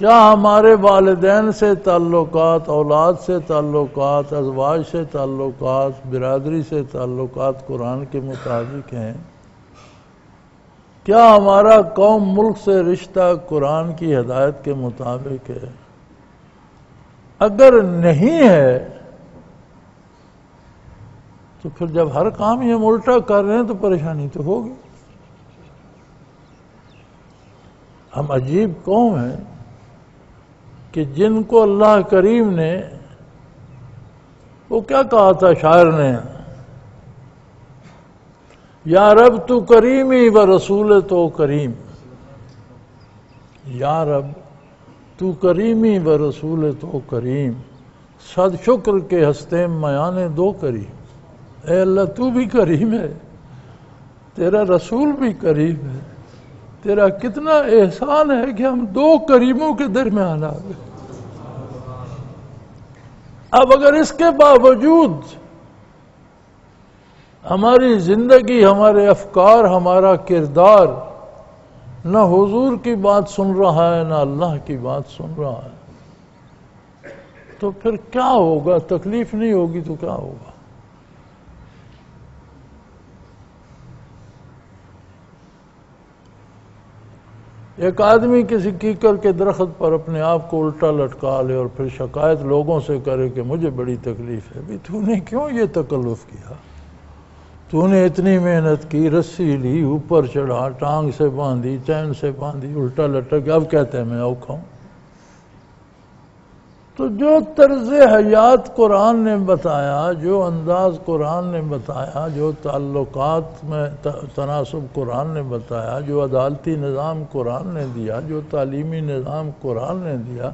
کیا ہمارے والدین سے تعلقات، اولاد سے تعلقات، ازواج سے تعلقات، برادری سے تعلقات قرآن کے مطابق ہیں؟ کیا ہمارا قوم ملک سے رشتہ قرآن کی ہدایت کے مطابق ہے؟ اگر نہیں ہے تو پھر جب ہر کام یہ ہم الٹا کر رہے ہیں تو پریشانی تو ہوگی۔ ہم عجیب قوم ہیں کہ جن کو اللہ کریم نے، وہ کیا کہا تھا شاعر نے، یا رب تو کریمی و رسول تو کریم، یا رب تو کریمی و رسول تو کریم، صد شکر کے ہستے میانے دو کریم۔ اے اللہ تو بھی کریم ہے، تیرا رسول بھی کریم ہے، تیرا کتنا احسان ہے کہ ہم دو کریموں کے درمیان آ گئے۔ اب اگر اس کے باوجود ہماری زندگی، ہمارے افکار، ہمارا کردار نہ حضور کی بات سن رہا ہے نہ اللہ کی بات سن رہا ہے، تو پھر کیا ہوگا؟ تکلیف نہیں ہوگی تو کیا ہوگا؟ ایک آدمی کسی کیکر کے درخت پر اپنے آپ کو الٹا لٹکا لے اور پھر شکایت لوگوں سے کرے کہ مجھے بڑی تکلیف ہے۔ بھی تو نے کیوں یہ تکلف کیا؟ تو نے اتنی محنت کی، رسی لی، اوپر چڑھا، ٹانگ سے باندھی، چین سے باندھی، الٹا لٹک، اب کہتے ہیں میں اوکھا ہوں۔ تو جو طرز حیات قرآن نے بتایا، جو انداز قرآن نے بتایا، جو تعلقات میں تناسب قرآن نے بتایا، جو عدالتی نظام قرآن نے دیا، جو تعلیمی نظام قرآن نے دیا،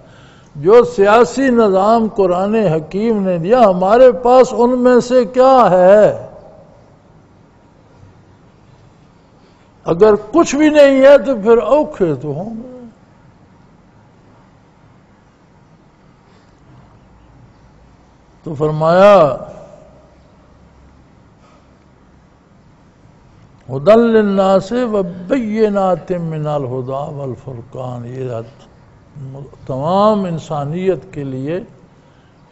جو سیاسی نظام قرآن حکیم نے دیا، ہمارے پاس ان میں سے کیا ہے؟ اگر کچھ بھی نہیں ہے تو پھر اوکھے تو ہوں گے۔ تو فرمایا ہدی للناس وبینات من الہدی والفرقان، یہ تمام انسانیت کے لیے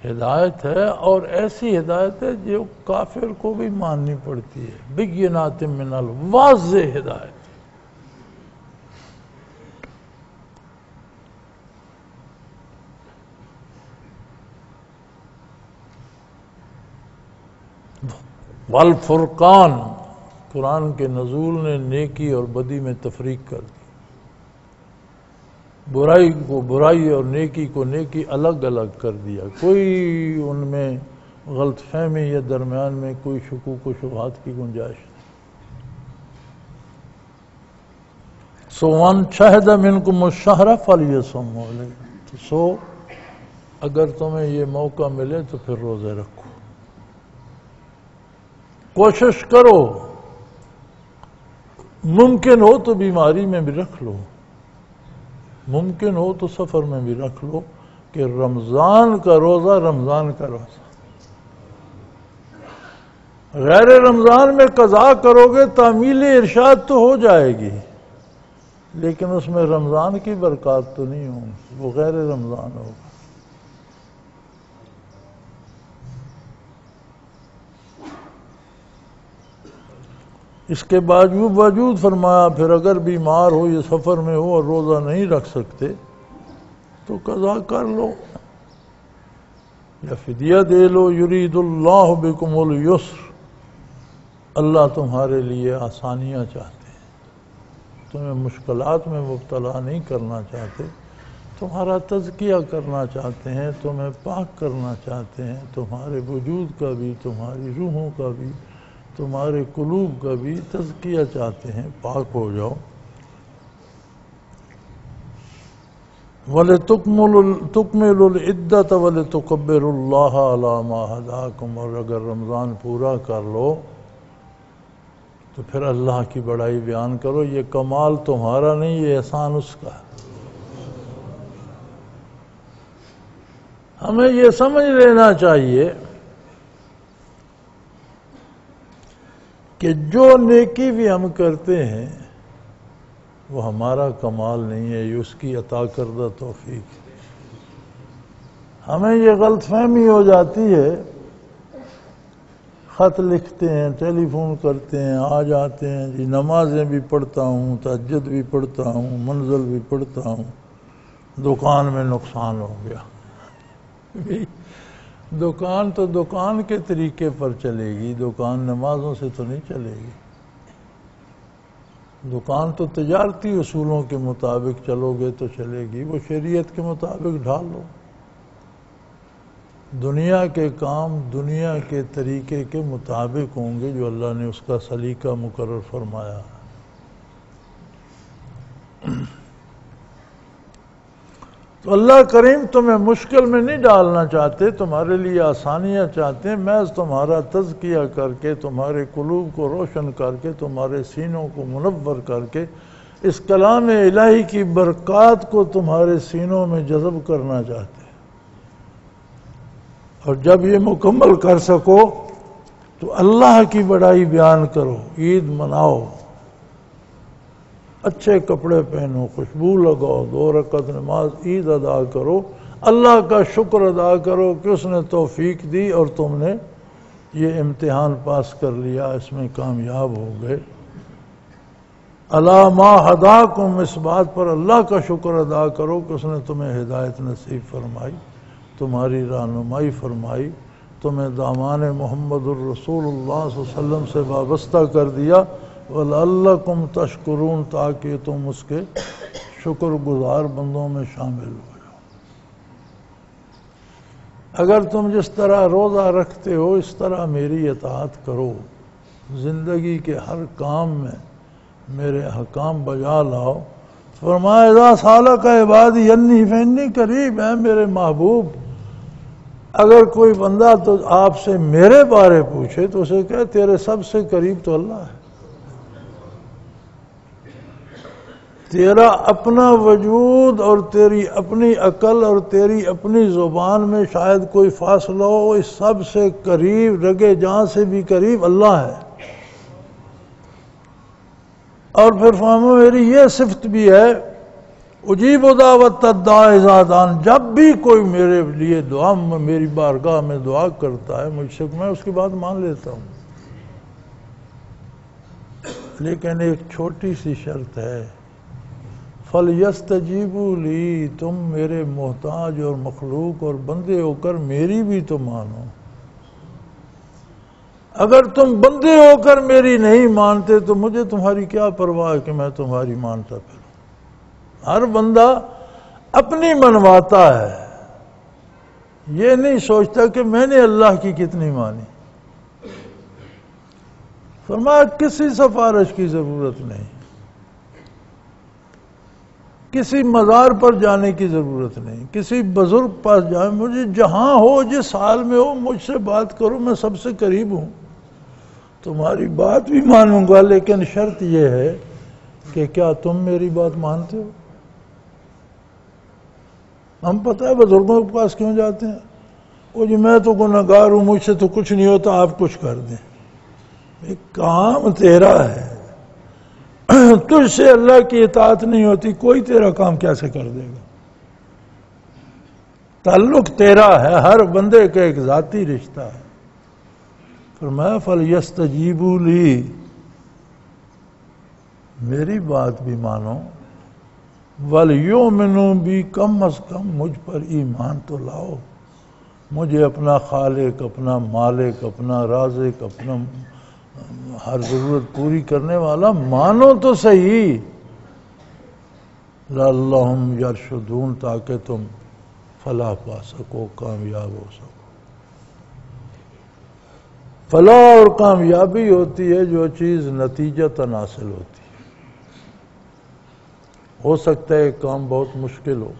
ہدایت ہے، اور ایسی ہدایت ہے جو کافر کو بھی ماننی پڑتی ہے۔ بینات من الواضح ہدایت۔ والفرقان، قرآن کے نزول نے نیکی اور بدی میں تفریق کر دی۔ برائی کو برائی اور نیکی کو نیکی الگ الگ کر دیا، کوئی ان میں غلط فہمی یا درمیان میں کوئی شکوک و شبہات کی گنجائش نہیں۔ سوان شہد منکم الشہر فلیصم علیہ، سو اگر تمہیں یہ موقع ملے تو پھر روزے رکھو، کوشش کرو، ممکن ہو تو بیماری میں بھی رکھ لو، ممکن ہو تو سفر میں بھی رکھ لو، کہ رمضان کا روزہ رمضان کا روزہ، غیر رمضان میں قضا کرو گے تعمیل ارشاد تو ہو جائے گی، لیکن اس میں رمضان کی برکات تو نہیں ہوگی، وہ غیر رمضان ہوگا۔ اس کے باوجود فرمایا پھر اگر بیمار ہو یا سفر میں ہو اور روزہ نہیں رکھ سکتے تو قضا کر لو یا فدیہ دے لو، یرید اللہ بکم اليسر، اللہ تمہارے لیے آسانیاں چاہتے ہیں، تمہیں مشکلات میں مبتلا نہیں کرنا چاہتے، تمہارا تزکیہ کرنا چاہتے ہیں، تمہیں پاک کرنا چاہتے ہیں، تمہارے وجود کا بھی، تمہاری روحوں کا بھی، تمہارے قلوب کا بھی تزکیہ چاہتے ہیں، پاک ہو جاؤ۔ وَلِتُكْمِلُوا الْعِدَّةَ وَلِتُكَبِّرُوا اللَّهَ عَلَى مَا هَدَاكُمْ، اور اگر رمضان پورا کر لو تو پھر اللہ کی بڑائی بیان کرو، یہ کمال تمہارا نہیں، یہ احسان اس کا ہے۔ ہمیں یہ سمجھ لینا چاہیے کہ جو نیکی بھی ہم کرتے ہیں وہ ہمارا کمال نہیں ہے، یہ اس کی عطا کردہ توفیق ہے۔ ہمیں یہ غلط فہمی ہو جاتی ہے، خط لکھتے ہیں، ٹیلی فون کرتے ہیں، آ جاتے ہیں، جی نمازیں بھی پڑھتا ہوں، تہجد بھی پڑھتا ہوں، منزل بھی پڑھتا ہوں، دکان میں نقصان ہو گیا۔ دکان تو دکان کے طریقے پر چلے گی، دکان نمازوں سے تو نہیں چلے گی، دکان تو تجارتی اصولوں کے مطابق چلو گے تو چلے گی، وہ شریعت کے مطابق ڈھال لو۔ دنیا کے کام دنیا کے طریقے کے مطابق ہوں گے جو اللہ نے اس کا سلیقہ مقرر فرمایا ہے۔ تو اللہ کریم تمہیں مشکل میں نہیں ڈالنا چاہتے، تمہارے لیے آسانیاں چاہتے ہیں، محض تمہارا تزکیہ کر کے، تمہارے قلوب کو روشن کر کے، تمہارے سینوں کو منور کر کے، اس کلام الہی کی برکات کو تمہارے سینوں میں جذب کرنا چاہتے ہیں۔ اور جب یہ مکمل کر سکو تو اللہ کی بڑائی بیان کرو، عید مناؤ، اچھے کپڑے پہنو، خوشبو لگاؤ، 2 رکعت نماز عید ادا کرو، اللہ کا شکر ادا کرو کہ اس نے توفیق دی اور تم نے یہ امتحان پاس کر لیا، اس میں کامیاب ہو گئے۔ علی ما ہداکم، اس بات پر اللہ کا شکر ادا کرو کہ اس نے تمہیں ہدایت نصیب فرمائی، تمہاری رہنمائی فرمائی، تمہیں دامان محمد الرسول اللہ صلی اللہ علیہ وسلم سے وابستہ کر دیا، وَلَعَلَّكُمْ تَشْكُرُونَ، تاکہ تم اس کے شکر گزار بندوں میں شامل ہو جاؤ۔ اگر تم جس طرح روزہ رکھتے ہو اس طرح میری اطاعت کرو، زندگی کے ہر کام میں میرے احکام بجا لاؤ، فرمایا اذا سالک عبادی انی فانی قریب، ہے میرے محبوب، اگر کوئی بندہ تو آپ سے میرے بارے پوچھے تو اسے کہے تیرے سب سے قریب تو اللہ ہے، تیرا اپنا وجود اور تیری اپنی عقل اور تیری اپنی زبان میں شاید کوئی فاصلہ ہو، اس سب سے قریب، رگے جان سے بھی قریب اللہ ہے۔ اور پھر فہمو میری یہ صفت بھی ہے، اجیب دعوت الداعی اذا دعان، جب بھی کوئی میرے لیے دعا، میری بارگاہ میں دعا کرتا ہے مجھ سے، میں اس کی بات مان لیتا ہوں، لیکن ایک چھوٹی سی شرط ہے، فَلْيَسْتَجِيبُوا لِي، تم میرے محتاج اور مخلوق اور بندے ہو کر میری بھی تو مانو۔ اگر تم بندے ہو کر میری نہیں مانتے تو مجھے تمہاری کیا پرواہ ہے کہ میں تمہاری مانتا پھروں۔ ہر بندہ اپنی منواتا ہے، یہ نہیں سوچتا کہ میں نے اللہ کی کتنی مانی۔ فرمایا کسی سفارش کی ضرورت نہیں، کسی مزار پر جانے کی ضرورت نہیں، کسی بزرگ پاس جائیں، مجھے جہاں ہو جس حال میں ہو مجھ سے بات کرو، میں سب سے قریب ہوں، تمہاری بات بھی مانوں گا، لیکن شرط یہ ہے کہ کیا تم میری بات مانتے ہو؟ ہم پتہ ہے بزرگوں کے پاس کیوں جاتے ہیں؟ وہ جی میں تو گنہگار ہوں، مجھ سے تو کچھ نہیں ہوتا، آپ کچھ کر دیں۔ ایک کام تیرا ہے، تجھ سے اللہ کی اطاعت نہیں ہوتی، کوئی تیرا کام کیسے کر دے گا؟ تعلق تیرا ہے، ہر بندے کا ایک ذاتی رشتہ ہے۔ فرمایا فَلْيَسْتَجِيبُوا لِي، میری بات بھی مانو، وَلْيُؤْمِنُوا بِي، کم از کم مجھ پر ایمان تو لاؤ، مجھے اپنا خالق، اپنا مالک، اپنا رازق، اپنا ہر ضرورت پوری کرنے والا مانو تو صحیح۔ لَعَلَّهُمْ يَرْشُدُونَ، تاکہ تم فلاح پا سکو، کامیاب ہو سکو۔ فلاح اور کامیابی ہوتی ہے جو چیز نتیجتاً حاصل ہوتی ہے۔ ہو سکتا ہے ایک کام بہت مشکل ہو،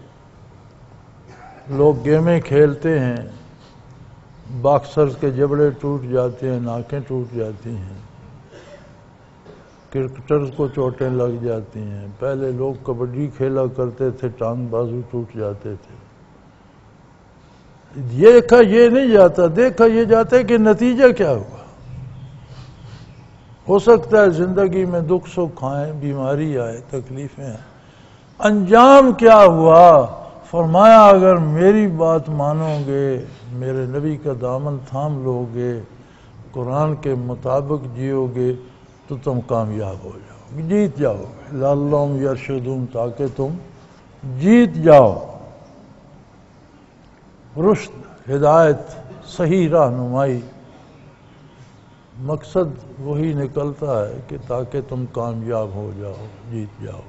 لوگ گیمیں کھیلتے ہیں، باکسرز کے جبڑے ٹوٹ جاتے ہیں، ناکیں ٹوٹ جاتی ہیں، کرکٹرز کو چوٹیں لگ جاتی ہیں، پہلے لوگ کبڈی کھیلا کرتے تھے، ٹانگ بازو ٹوٹ جاتے تھے۔ دیکھا یہ نہیں جاتا، دیکھا یہ جاتا ہے کہ نتیجہ کیا ہوا۔ ہو سکتا ہے زندگی میں دکھ سکھ آئے، بیماری آئے، تکلیفیں آئیں، انجام کیا ہوا؟ فرمایا اگر میری بات مانو گے، میرے نبی کا دامن تھام لو گے، قرآن کے مطابق جیو گے تو تم کامیاب ہو جاؤ گے، جیت جاؤ گے۔ لعلہم یرشدون، تاکہ تم جیت جاؤ۔ رشد، ہدایت، صحیح رہنمائی، مقصد وہی نکلتا ہے کہ تاکہ تم کامیاب ہو جاؤ، جیت جاؤ۔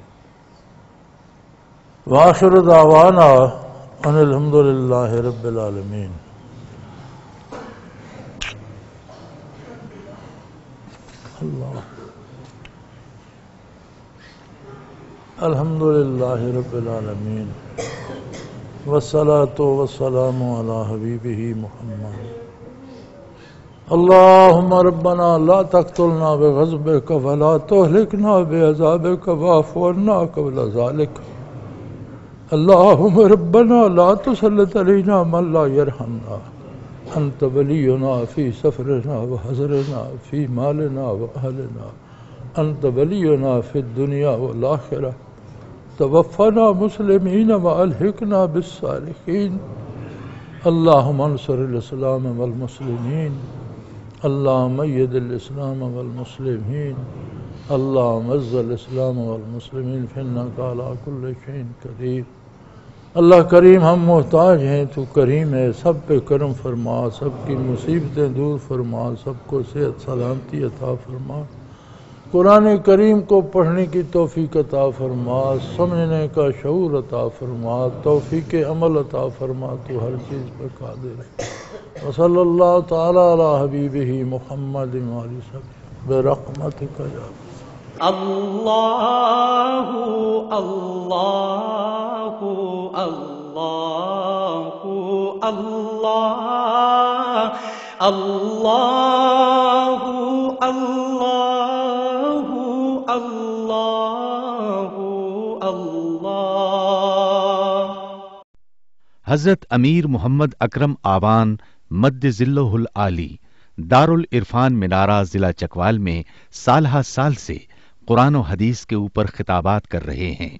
وآخر دعوانا ان الحمدللہ رب العالمین۔ اللہ الحمدللہ رب العالمین، والصلاة والسلام علی حبیبہ محمد۔ اللہم ربنا لا تقتلنا بغضبک ولا تہلکنا بعذابک واعف عنا قبل ذلک۔ اللہم ربنا لا تسلط علینا من لا یرحمنا، انت ولینا فی سفرنا وحضرنا فی مالنا واہلنا، انت ولینا فی الدنیا والآخرہ، توفنا مسلمین والحقنا بالصالحین۔ اللہم انصر الاسلام والمسلمین، اللہم اید الاسلام والمسلمین، اللہم اعز الاسلام والمسلمین، فإنک علی کل شیء قدیر۔ اللہ کریم ہم محتاج ہیں، تو کریم ہے، سب پہ کرم فرما، سب کی مصیبتیں دور فرما، سب کو صحت سلامتی عطا فرما، قرآن کریم کو پڑھنے کی توفیق عطا فرما، سمجھنے کا شعور عطا فرما، توفیق عمل عطا فرما، تو ہر چیز پر قادر ہے۔ وصلی اللہ تعالی علی حبیبہ محمد وآلہ وصحبہ برحمتک یا اللہ اللہ اللہ اللہ اللہ اللہ اللہ اللہ۔ حضرت امیر محمد اکرم آوان مد ذلہ العالی دارالعرفان منارہ ضلع چکوال میں سالہ سال سے قرآن و حدیث کے اوپر خطابات کر رہے ہیں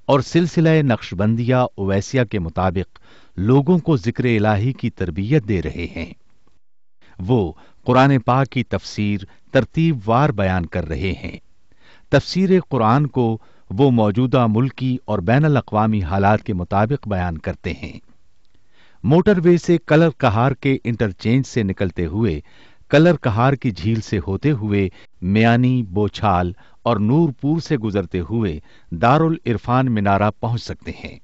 اور سلسلہ نقشبندیہ اویسیہ کے مطابق لوگوں کو ذکر الہی کی تربیت دے رہے ہیں۔ وہ قرآن پاک کی تفسیر ترتیب وار بیان کر رہے ہیں۔ تفسیر قرآن کو وہ موجودہ ملکی اور بین الاقوامی حالات کے مطابق بیان کرتے ہیں۔ موٹر وے سے کلر کہار کے انٹرچینج سے نکلتے ہوئے، کلر کہار کی جھیل سے ہوتے ہوئے، میانی، بوچھال اور نور پور سے گزرتے ہوئے دارالعرفان منارہ پہنچ سکتے ہیں۔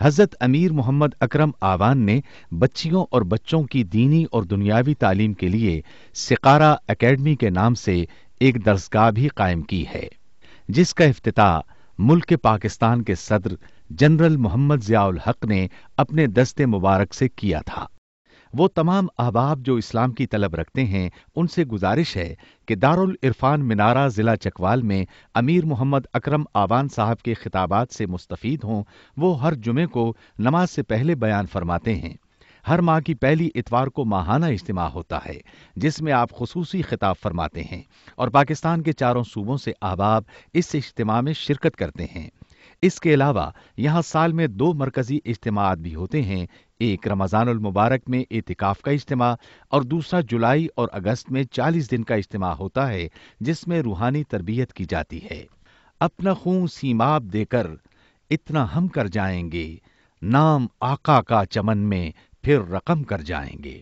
حضرت امیر محمد اکرم آوان نے بچیوں اور بچوں کی دینی اور دنیاوی تعلیم کے لیے سقارہ اکیڈمی کے نام سے ایک درسگاہ بھی قائم کی ہے، جس کا افتتاح ملک پاکستان کے صدر جنرل محمد ضیاء الحق نے اپنے دست مبارک سے کیا تھا۔ وہ تمام احباب جو اسلام کی طلب رکھتے ہیں ان سے گزارش ہے کہ دارالعرفان منارہ ضلع چکوال میں امیر محمد اکرم آوان صاحب کے خطابات سے مستفید ہوں۔ وہ ہر جمعے کو نماز سے پہلے بیان فرماتے ہیں۔ ہر ماہ کی پہلی اتوار کو ماہانہ اجتماع ہوتا ہے جس میں آپ خصوصی خطاب فرماتے ہیں اور پاکستان کے چاروں صوبوں سے احباب اس اجتماع میں شرکت کرتے ہیں۔ اس کے علاوہ یہاں سال میں 2 مرکزی اجتماعات بھی ہوتے ہیں، ایک رمضان المبارک میں اعتکاف کا اجتماع اور دوسرا جولائی اور اگست میں 40 دن کا اجتماع ہوتا ہے جس میں روحانی تربیت کی جاتی ہے۔ اپنا خون سیماب دے کر اتنا ہم کر جائیں گے، نام آقا کا چمن میں پھر رقم کر جائیں گے۔